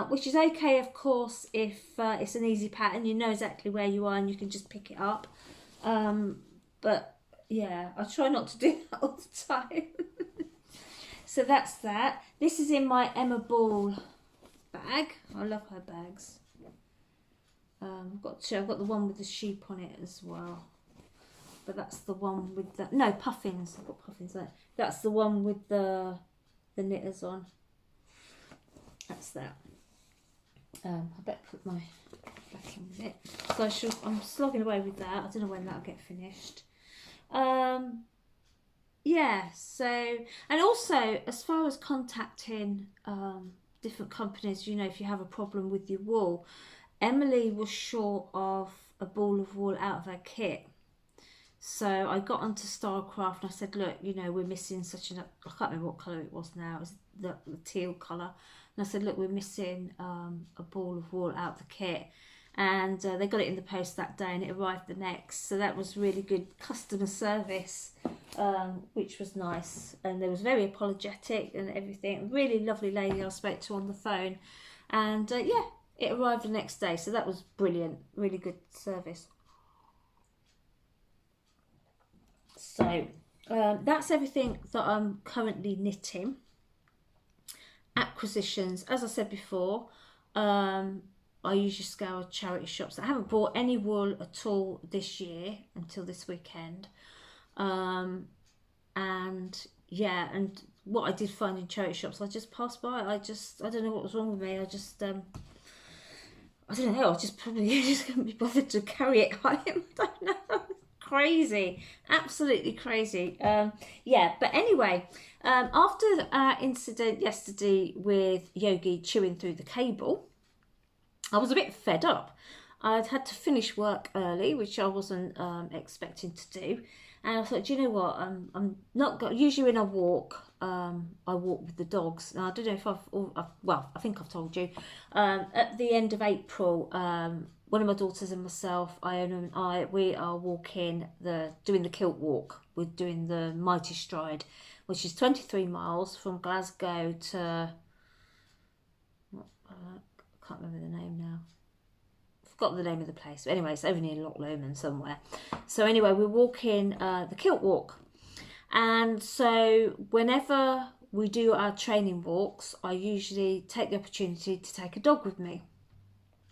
Which is okay, of course, if it's an easy pattern. You know exactly where you are and you can just pick it up. But yeah, I try not to do that all the time. So that's that. This is in my Emma Ball bag. I love her bags. I've got two. I've got the one with the sheep on it as well. But that's the one with the... No, puffins. I've got puffins there. That's the one with the knitters on. That's that. I better put my back in with it. So I'm slogging away with that. I don't know when that'll get finished. Yeah, so... And also, as far as contacting different companies, you know, if you have a problem with your wool, Emily was short of a ball of wool out of her kit. So I got onto Starcraft and I said, look, you know, we're missing such an... I can't remember what colour it was now. It was the teal colour. And I said, look, we're missing a ball of wool out of the kit. And they got it in the post that day and it arrived the next. So that was really good customer service, which was nice. And they was very apologetic and everything. Really lovely lady I spoke to on the phone. And yeah, it arrived the next day, so that was brilliant. Really good service. So that's everything that I'm currently knitting. Acquisitions, as I said before, I usually scour charity shops. I haven't bought any wool at all this year until this weekend. And yeah, and what I did find in charity shops, I just passed by. I don't know what was wrong with me. I don't know. I just probably just couldn't be bothered to carry it home. I don't know. Crazy, absolutely crazy. Yeah, but anyway, after our incident yesterday with Yogi chewing through the cable, I was a bit fed up. I'd had to finish work early, which I wasn't expecting to do. And I thought, do you know what? I'm not got. Usually when I walk with the dogs. Now I don't know if I think I've told you. At the end of April, one of my daughters and myself, Iona and I, we are doing the kilt walk. We're doing the Mighty Stride, which is 23 miles from Glasgow to. I can't remember the name now. Forgot the name of the place, but anyway, it's over near Loch Lomond somewhere. So anyway, we're walking the kilt walk, and so whenever we do our training walks, I usually take the opportunity to take a dog with me.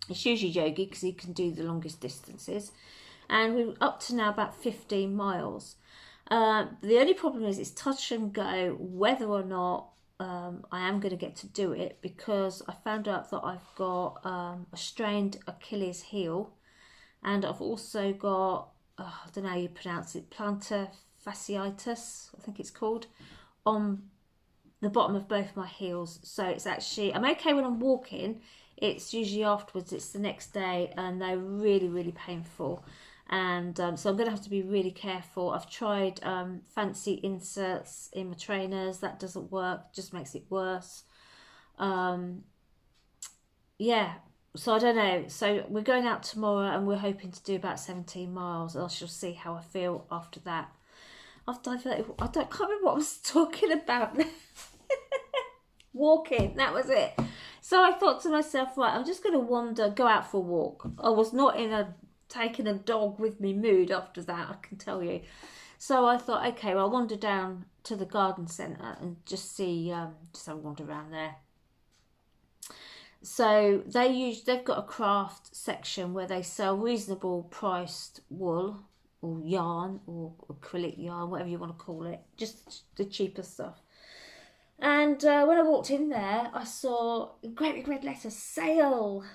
It's usually Yogi because he can do the longest distances, and we're up to now about 15 miles. The only problem is it's touch and go whether or not I am going to get to do it, because I found out that I've got a strained Achilles heel, and I've also got, I don't know how you pronounce it, plantar fasciitis, I think it's called, on the bottom of both my heels. So it's actually, I'm okay when I'm walking, it's usually afterwards, it's the next day, and they're really, really painful. And so I'm going to have to be really careful. I've tried fancy inserts in my trainers. That doesn't work, just makes it worse. Yeah, so I don't know. So we're going out tomorrow and we're hoping to do about 17 miles. I shall see how I feel after that. After I can't remember what I was talking about. Walking, that was it. So I thought to myself, right, I'm just going to go out for a walk. I was not in a taking a dog with me mood after that, I can tell you. So I thought, okay, well, I'll wander down to the garden centre and just have a wander around there. So they've got a craft section where they sell reasonable priced wool or yarn or acrylic yarn, whatever you want to call it, just the cheaper stuff. And when I walked in there, I saw a great big red letter, sale.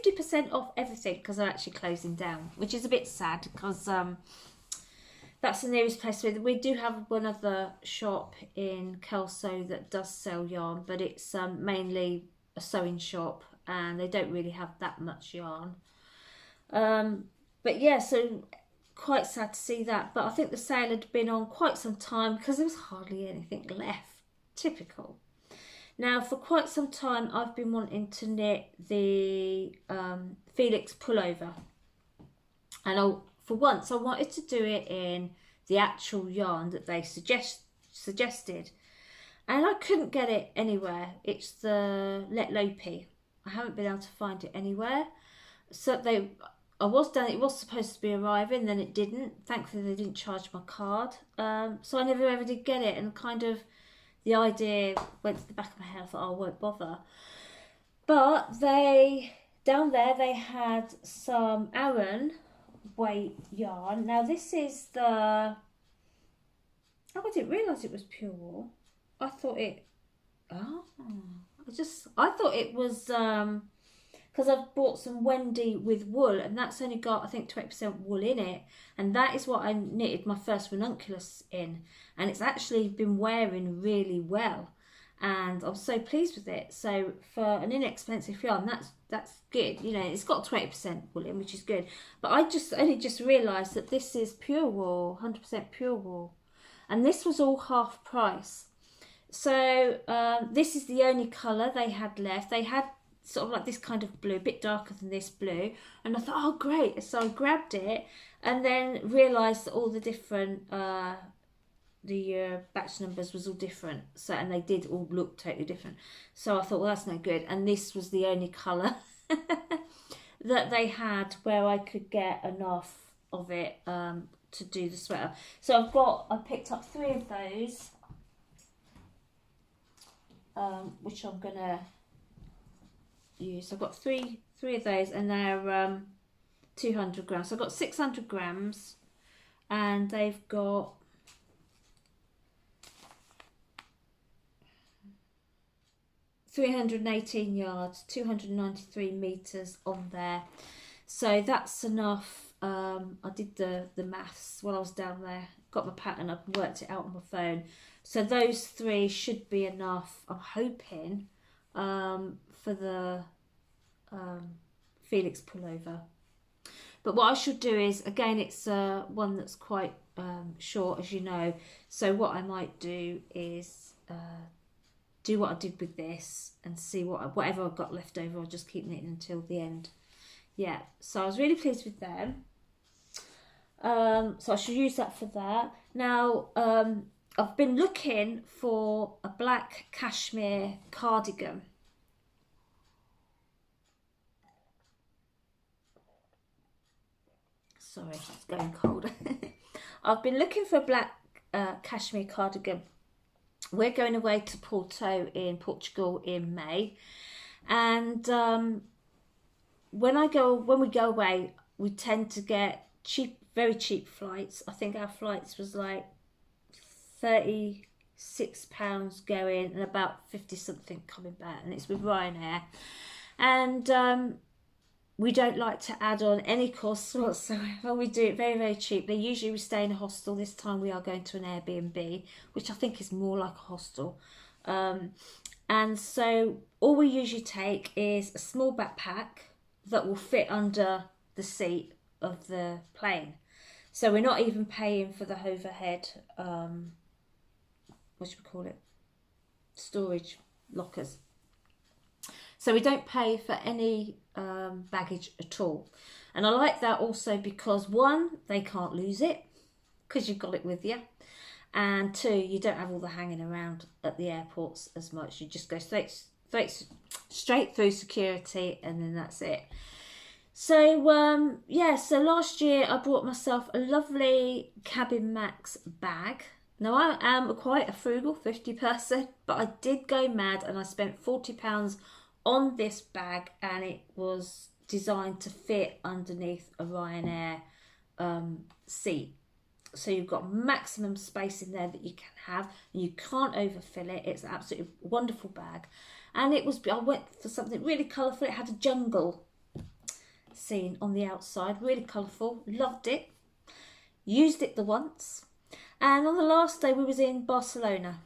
50% off everything, because they're actually closing down, which is a bit sad, because that's the nearest place. We do have one other shop in Kelso that does sell yarn, but it's mainly a sewing shop and they don't really have that much yarn. But yeah, so quite sad to see that. But I think the sale had been on quite some time because there was hardly anything left. Typical. Now, for quite some time, I've been wanting to knit the Felix pullover. And for once, I wanted to do it in the actual yarn that they suggested. And I couldn't get it anywhere. It's the Let Lopi. I haven't been able to find it anywhere. So it was supposed to be arriving, then it didn't. Thankfully, they didn't charge my card. So I never ever did get it, and kind of the idea went to the back of my head. I thought, oh, I won't bother. But down there they had some Aran weight yarn. Now this is I didn't realise it was pure wool. I thought it was because I've bought some Wendy with wool, and that's only got, I think, 20% wool in it, and that is what I knitted my first Rununculus in, and it's actually been wearing really well, and I'm so pleased with it. So for an inexpensive yarn, that's good. You know, it's got 20% wool in, which is good. But I only just realised that this is pure wool, 100% pure wool, and this was all half price. So this is the only colour they had left. They had sort of like this kind of blue, a bit darker than this blue, and I thought, oh great, so I grabbed it and then realised that all the different the batch numbers was all different, so, and they did all look totally different, so I thought, well, that's no good, and this was the only colour that they had where I could get enough of it to do the sweater. So I picked up 3 of those, which I'm gonna use. I've got three of those, and they're 200 grams. So I've got 600 grams, and they've got 318 yards, 293 meters on there. So that's enough. I did the maths while I was down there, got my pattern up and worked it out on my phone. So those 3 should be enough, I'm hoping, for the Felix pullover. But what I should do is, again, it's one that's quite short, as you know. So what I might do is do what I did with this and see whatever I've got left over, I'll just keep knitting until the end. Yeah, so I was really pleased with them. So I should use that for that. Now, I've been looking for a black cashmere cardigan. Sorry, it's going cold. I've been looking for a black cashmere cardigan. We're going away to Porto in Portugal in May, and when we go away, we tend to get very cheap flights. I think our flights was like £36 going and about 50 something coming back, and it's with Ryanair. And we don't like to add on any costs whatsoever. We do it very, very cheaply. Usually we stay in a hostel. This time we are going to an Airbnb, which I think is more like a hostel. And so all we usually take is a small backpack that will fit under the seat of the plane. So we're not even paying for the overhead, what should we call it? Storage lockers. So we don't pay for any baggage at all. And I like that also because 1, they can't lose it because you've got it with you. And 2, you don't have all the hanging around at the airports as much. You just go straight through security, and then that's it. So yeah, so last year I bought myself a lovely Cabin Max bag. Now I am quite a frugal 50 person, but I did go mad and I spent £40 on this bag, and it was designed to fit underneath a Ryanair seat. So you've got maximum space in there that you can have, and you can't overfill it. It's an absolutely wonderful bag. And I went for something really colourful. It had a jungle scene on the outside, really colourful. Loved it. Used it the once. And on the last day we was in Barcelona.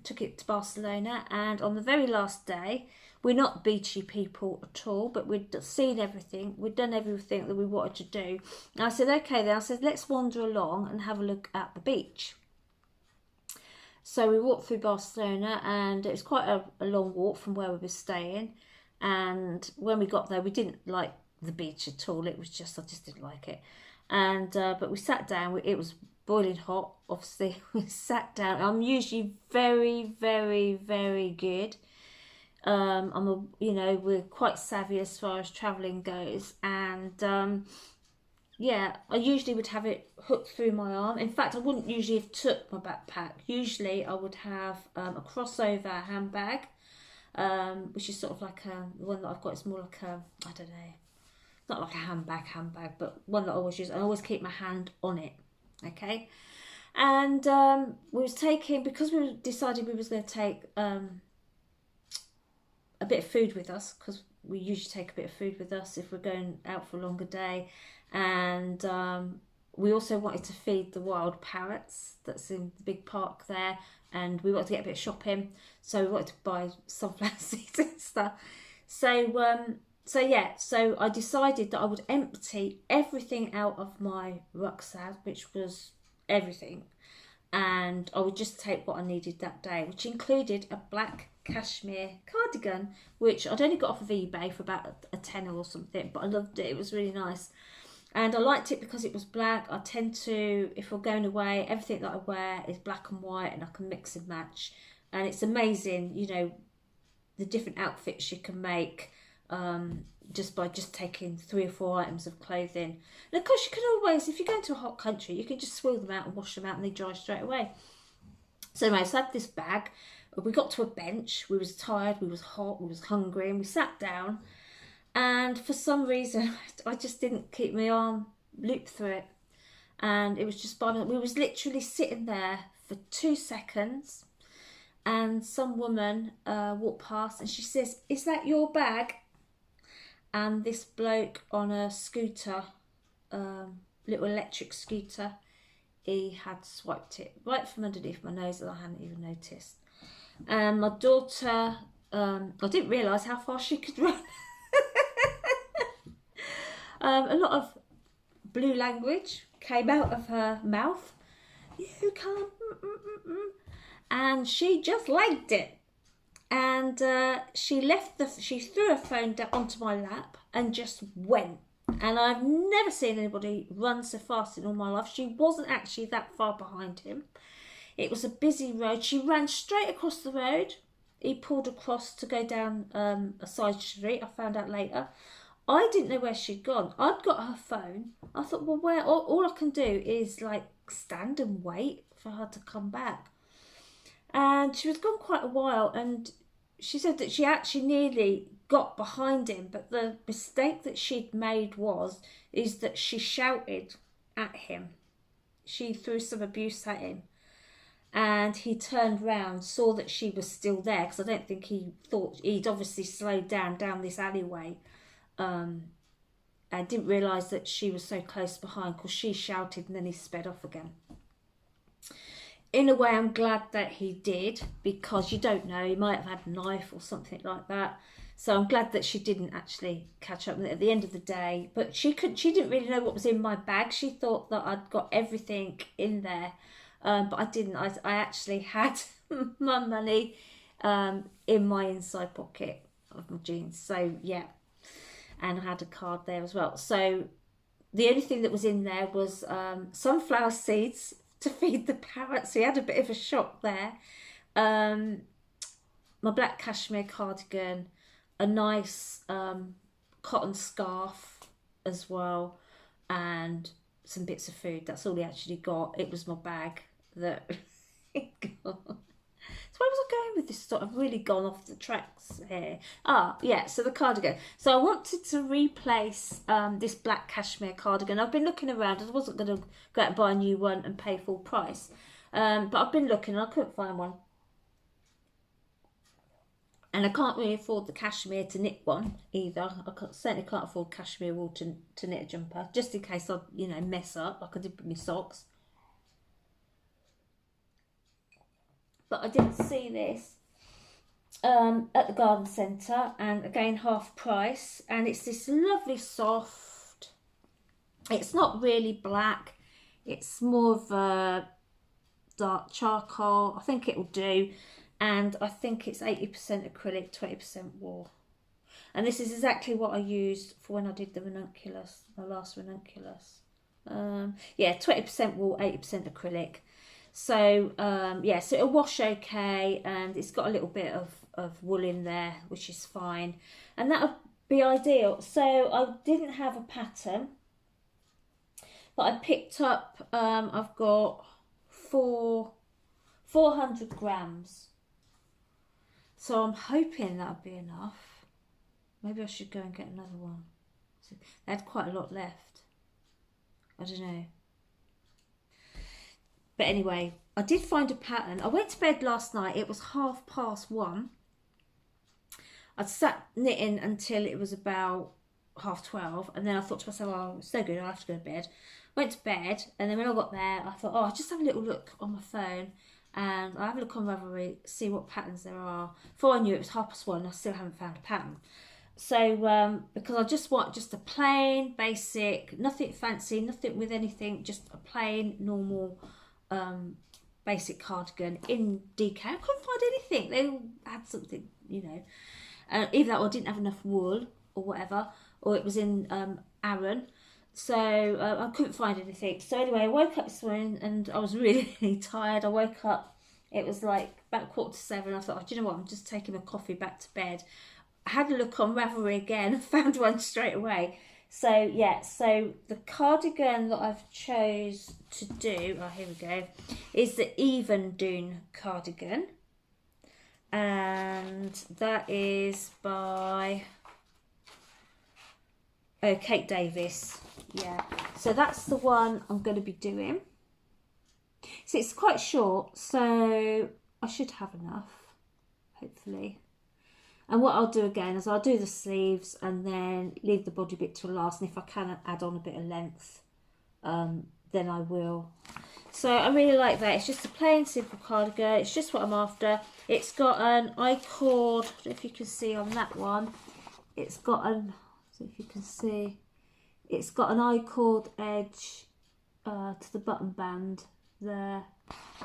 Took it to Barcelona, and on the very last day, we're not beachy people at all, but we'd seen everything. We'd done everything that we wanted to do. And I said, okay then, I said, let's wander along and have a look at the beach. So we walked through Barcelona, and it was quite a long walk from where we were staying. And when we got there, we didn't like the beach at all. It was just, I just didn't like it. And but we sat down. It was boiling hot, obviously. We sat down. I'm usually very, very, very good. We're quite savvy as far as travelling goes, and yeah, I usually would have it hooked through my arm. In fact, I wouldn't usually have took my backpack. Usually I would have a crossover handbag, which is sort of like the one that I've got is more like a, I don't know, not like a handbag, but one that I always use. I always keep my hand on it, okay? And we was taking, because we decided we was going to take a bit of food with us, because we usually take a bit of food with us if we're going out for a longer day. And we also wanted to feed the wild parrots that's in the big park there, and we wanted to get a bit of shopping, so we wanted to buy sunflower seeds and stuff. So I decided that I would empty everything out of my rucksack, which was everything, and I would just take what I needed that day, which included a black cashmere cardigan, which I'd only got off of eBay for about a tenner or something, but I loved it. It was really nice, and I liked it because it was black. I tend to, if we're going away, everything that I wear is black and white, and I can mix and match, and it's amazing, you know, the different outfits you can make just by taking 3 or 4 items of clothing. And of course you can always, if you go into a hot country, you can just swill them out and wash them out and they dry straight away. So anyway, so I had this bag. We got to a bench. We was tired, we was hot, we was hungry, and we sat down. And for some reason, I just didn't keep my arm looped through it. And it was just by me. We was literally sitting there for 2 seconds. And some woman walked past and she says, "Is that your bag?" And this bloke on a scooter, little electric scooter, he had swiped it right from underneath my nose and I hadn't even noticed. And my daughter, I didn't realise how fast she could run. A lot of blue language came out of her mouth. "You can't," and she just liked it. And she threw her phone down onto my lap and just went. And I've never seen anybody run so fast in all my life. She wasn't actually that far behind him. It was a busy road. She ran straight across the road. He pulled across to go down a side street. I found out later. I didn't know where she'd gone. I'd got her phone. I thought, well, where? All I can do is like stand and wait for her to come back. And she was gone quite a while, and she said that she actually nearly got behind him, but the mistake that she'd made is that she shouted at him. She threw some abuse at him, and he turned round, saw that she was still there, because I don't think he thought, he'd obviously slowed down this alleyway, and didn't realise that she was so close behind, because she shouted and then he sped off again. In a way, I'm glad that he did, because you don't know, he might have had a knife or something like that. So I'm glad that she didn't actually catch up with it at the end of the day. But she didn't really know what was in my bag. She thought that I'd got everything in there, but I didn't. I actually had my money in my inside pocket of my jeans. So yeah, and I had a card there as well. So the only thing that was in there was sunflower seeds to feed the parrots. So he had a bit of a shock there. My black cashmere cardigan, a nice cotton scarf as well, and some bits of food. That's all he actually got. It was my bag that he got. So where was I going with this stuff? I've really gone off the tracks here. Yeah, so the cardigan. So I wanted to replace this black cashmere cardigan. I've been looking around. I wasn't going to go out and buy a new one and pay full price. But I've been looking and I couldn't find one. And I can't really afford the cashmere to knit one either. Certainly can't afford cashmere wool to knit a jumper, just in case I, mess up like I did with my socks. But I did see this at the garden centre, and again half price, and it's this lovely soft, it's not really black, it's more of a dark charcoal. I think it will do, and I think it's 80% acrylic, 20% wool. And this is exactly what I used for when I did the Rununculus, the last Rununculus. Yeah, 20% wool, 80% acrylic. So yeah, so it'll wash okay, and it's got a little bit of wool in there, which is fine, and that'll be ideal. So I didn't have a pattern, but I picked up, I've got 400 grams, so I'm hoping that'll be enough. Maybe I should go and get another one. So they had quite a lot left, I don't know. But anyway, I did find a pattern. I went to bed last night. It was 1:30. I'd sat knitting until it was about 12:30. And then I thought to myself, oh, it's so good, I'll have to go to bed. Went to bed. And then when I got there, I thought, oh, I'll just have a little look on my phone. And I'll have a look on Ravelry, see what patterns there are. Before I knew it was 1:30, I still haven't found a pattern. So, because I just want just a plain, basic, nothing fancy, nothing with anything, just a plain, normal basic cardigan in DK. I couldn't find anything. They all had something, either that or I didn't have enough wool or whatever, or it was in Aran. So I couldn't find anything. So anyway, I woke up this morning and I was really, really tired. I woke up, it was like about 6:45. I thought, oh, do you know what, I'm just taking my coffee back to bed. I had a look on Ravelry again and found one straight away. So yeah, so the cardigan that I've chose to do, oh here we go, is the Even Dune cardigan. And that is by Kate Davis. Yeah, so that's the one I'm going to be doing. So it's quite short, so I should have enough, hopefully. And what I'll do again is I'll do the sleeves and then leave the body bit to last. And if I can add on a bit of length, then I will. So I really like that. It's just a plain simple cardigan. It's just what I'm after. It's got an I-cord. I don't know if you can see on that one. It's got an, so if you can see, it's got an I-cord edge to the button band there.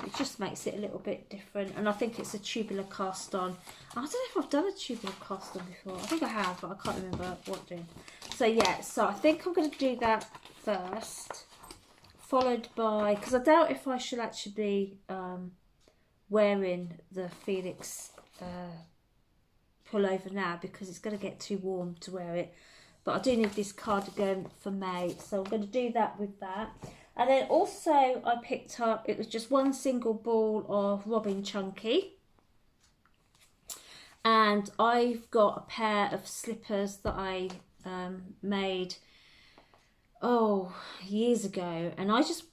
It just makes it a little bit different, and I think it's a tubular cast on. I don't know if I've done a tubular cast on before. I think I have, but I can't remember what doing. So yeah, so I think I'm going to do that first, followed by, because I doubt if I should actually be wearing the Felix pullover now, because it's going to get too warm to wear it. But I do need this cardigan for May, so I'm going to do that with that. And then also I picked up, it was just one single ball of Robin Chunky. And I've got a pair of slippers that I made, years ago. And I just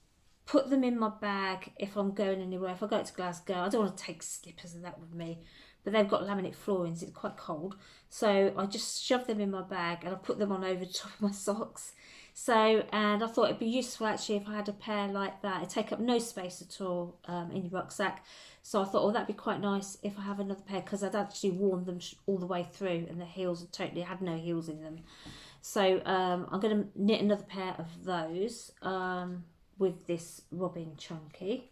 put them in my bag if I'm going anywhere. If I go to Glasgow, I don't want to take slippers and that with me. But they've got laminate floorings, it's quite cold. So I just shoved them in my bag and I put them on over the top of my socks. So, and I thought it'd be useful actually if I had a pair like that. It'd take up no space at all in your rucksack. So I thought, that'd be quite nice if I have another pair, because I'd actually worn them all the way through and the heels totally had no heels in them. So I'm going to knit another pair of those with this Robin Chunky.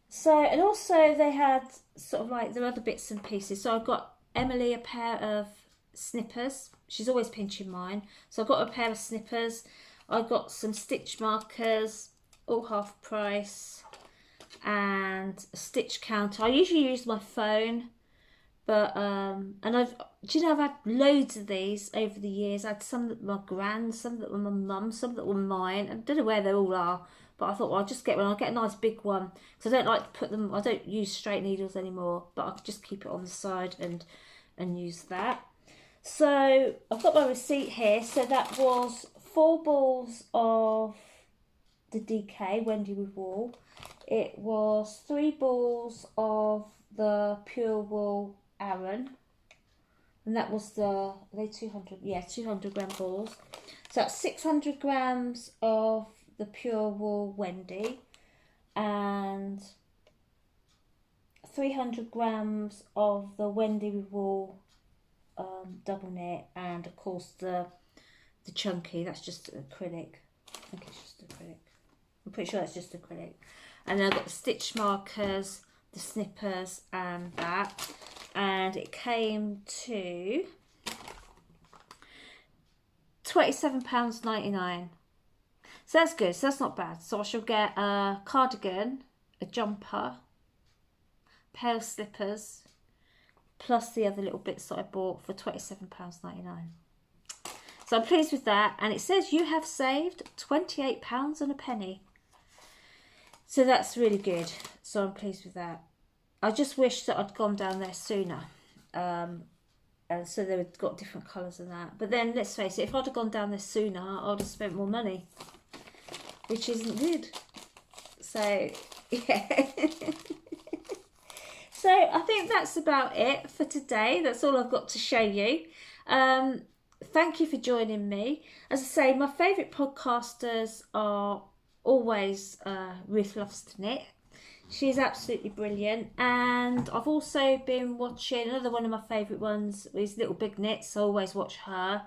So, and also they had sort of like their other bits and pieces. So I got Emily a pair of snippers. She's always pinching mine. So I got a pair of snippers. I got some stitch markers, all half price, and a stitch counter. I usually use my phone, but and I've had loads of these over the years. I had some that were my grand, some that were my mum, some that were mine. I don't know where they all are, but I thought, well, I'll just get one. I'll get a nice big one, because I don't like to put them, I don't use straight needles anymore, but I could just keep it on the side and use that. So I've got my receipt here. So that was 4 balls of the DK Wendy with wool. It was 3 balls of the pure wool Aran, and that was are they 200? Yeah, 200 gram balls. So that's 600 grams of the pure wool Wendy and 300 grams of the Wendy with wool double knit, and of course the chunky, that's just acrylic. I think it's just acrylic. I'm pretty sure that's just acrylic. And then I've got the stitch markers, the snippers, and that. And it came to £27.99. So that's good. So that's not bad. So I shall get a cardigan, a jumper, a pair of slippers, plus the other little bits that I bought for £27.99. So I'm pleased with that. And it says you have saved £28 and a penny. So that's really good. So I'm pleased with that. I just wish that I'd gone down there sooner. And so they would got different colours and that. But then let's face it, if I'd have gone down there sooner, I'd have spent more money, which isn't good. So yeah. So I think that's about it for today. That's all I've got to show you. Thank you for joining me. As I say, my favourite podcasters are always Ruth Loves to Knit. She's absolutely brilliant. And I've also been watching, another one of my favourite ones is Little Big Knits. I always watch her.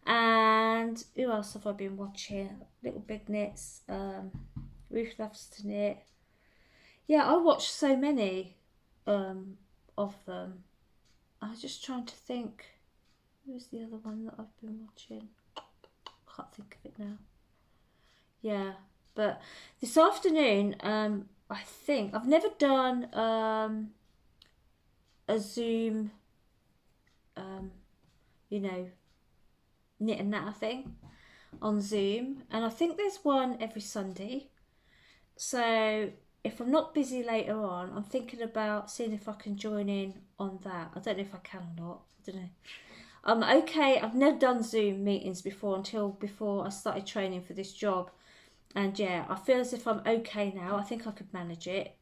And who else have I been watching? Little Big Knits, Ruth Loves to Knit. Yeah, I watch so many of them. I was just trying to think, who's the other one that I've been watching? Can't think of it now. Yeah, but this afternoon, I think I've never done a Zoom you know, knit and natter thing on Zoom, and I think there's one every Sunday. So if I'm not busy later on, I'm thinking about seeing if I can join in on that. I don't know if I can or not. I don't know. Okay, I've never done Zoom meetings before until before I started training for this job. And yeah, I feel as if I'm okay now. I think I could manage it.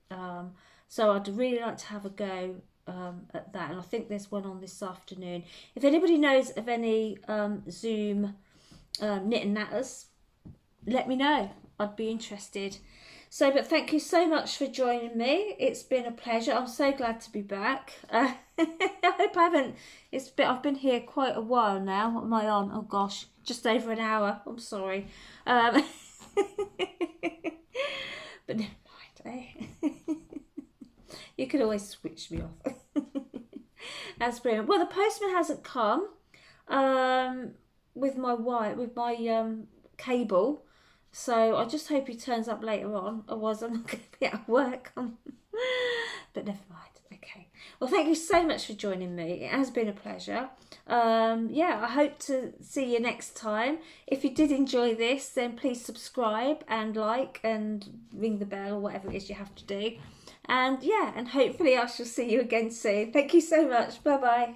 So I'd really like to have a go at that. And I think there's one on this afternoon. If anybody knows of any Zoom knit and natters, let me know. I'd be interested. So, but thank you so much for joining me. It's been a pleasure. I'm so glad to be back. I hope I haven't. I've been here quite a while now. What am I on? Oh gosh, just over an hour. I'm sorry. But never mind, eh? You can always switch me off. That's brilliant. Well, the postman hasn't come with my cable. So I just hope he turns up later on, otherwise I'm not going to be at work. But never mind. Okay. Well, thank you so much for joining me. It has been a pleasure. Yeah, I hope to see you next time. If you did enjoy this, then please subscribe and like and ring the bell or whatever it is you have to do. And yeah, and hopefully I shall see you again soon. Thank you so much. Bye-bye.